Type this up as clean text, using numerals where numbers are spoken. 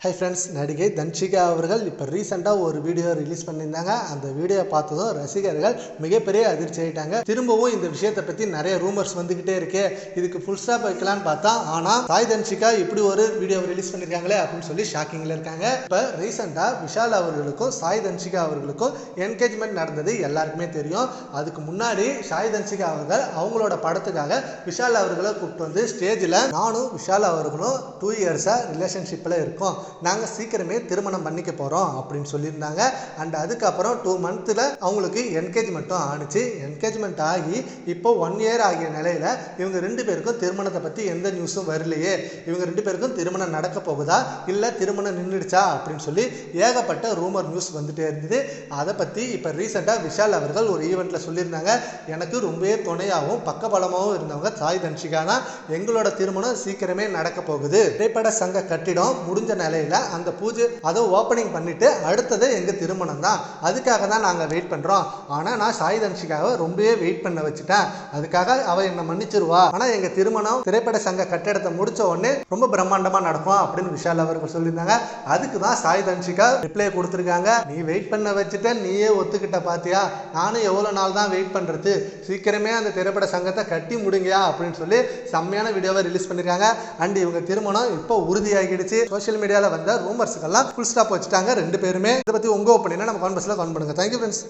Hi friends, நடிகை தன்ஷிகா அவர்கள் இப்போ ரீசெண்டாக ஒரு வீடியோ ரிலீஸ் பண்ணியிருந்தாங்க. அந்த வீடியோ பார்த்ததும் ரசிகர்கள் மிகப்பெரிய அதிர்ச்சி ஆகிட்டாங்க. திரும்பவும் இந்த விஷயத்தை பற்றி நிறைய ரூமர்ஸ் வந்துக்கிட்டே இருக்கு. இதுக்கு ஃபுல் ஸ்டாப் வைக்கலான்னு பார்த்தா, ஆனால் சாய் தன்ஷிகா இப்படி ஒரு வீடியோ ரிலீஸ் பண்ணியிருக்காங்களே அப்படின்னு சொல்லி ஷாக்கிங்கில் இருக்காங்க. இப்போ ரீசெண்டாக விஷால் அவர்களுக்கும் சாய் தன்ஷிகா அவர்களுக்கும் என்கேஜ்மெண்ட் நடந்தது எல்லாருக்குமே தெரியும். அதுக்கு முன்னாடி சாய் தன்ஷிகா அவர்கள் அவங்களோட படத்துக்காக விஷால் அவர்களை கூப்பிட்டு வந்து ஸ்டேஜில் நானும் விஷால் அவர்களும் 2 இயர்ஸாக ரிலேஷன்ஷிப்பில் இருக்கோம், நாங்கள் சீக்கிரமே திருமணம் பண்ணிக்க போகிறோம் அப்படின்னு சொல்லியிருந்தாங்க. அண்ட் அதுக்கப்புறம் 2 மந்த்தில் அவங்களுக்கு என்கேஜ்மெண்ட்டும் ஆணுச்சு. என்கேஜ்மெண்ட் ஆகி இப்போ 1 இயர் ஆகிய நிலையில் இவங்க 2 பேருக்கும் திருமணத்தை பற்றி எந்த நியூஸும் வரலையே, இவங்க 2 பேருக்கும் திருமணம் நடக்க போகுதா இல்லை திருமணம் நின்றுடுச்சா அப்படின்னு சொல்லி ஏகப்பட்ட ரூமர் நியூஸ் வந்துட்டே இருந்தது. அதை பற்றி இப்போ ரீசெண்டாக விஷால் அவர்கள் ஒரு ஈவெண்ட்டில் சொல்லியிருந்தாங்க. எனக்கு ரொம்பவே துணையாகவும் பக்கபலமாகவும் இருந்தவங்க சாய் தன்ஷிகா தான். எங்களோட திருமணம் சீக்கிரமே நடக்க போகுது. திரைப்பட சங்க கட்டிடம் முடிஞ்ச நிலையில் அந்த பூஜை அதை ஓப்பனிங் பண்ணிட்டு அடுத்தது எங்க திருமணம் தான், அதுக்காக தான் நாங்கள் வெயிட் பண்றோம். ஆனா நான் சாய் தன்ஷிகாவை ரொம்பவே வெயிட் பண்ண வச்சுட்டேன், அதுக்காக அவ என்னை மன்னிச்சிருவா. ஆனா எங்க திருமணம் திரைப்பட சங்க கட்டிடத்தை முடிச்ச உடனே ரொம்ப பிரம்மாண்டமா நடக்கும் அப்படின்னு விஷால் அவர்கள் சொல்லியிருந்தாங்க. அதுக்கு தான் சாய் தன்ஷிகா ரிப்ளை கொடுத்துருக்காங்க. நீ வெயிட் பண்ண வச்சுட்ட, நீயே ஒத்துக்கிட்ட பாத்தியா, நானும் எவ்வளவு நாள் தான் வெயிட் பண்றது, சீக்கிரமே அந்த திரைப்பட சங்கத்தை கட்டி முடிங்கயா அப்படின்னு சொல்லி செம்மையான வீடியோவை ரிலீஸ் பண்ணிருக்காங்க. அண்ட் இவங்க திருமணம் இப்போ உறுதியாகிடுச்சு. சோஷியல் மீடியாவில் வந்த ரூமர்ஸுக்கெல்லாம் ஃபுல் ஸ்டாப் வச்சுட்டாங்க 2 பேருமே. இதை பற்றி உங்கள் ஒப்பீனியனை நம்ம கான்வர்ஸில் கமெண்ட் பண்ணுங்க. Thank you friends.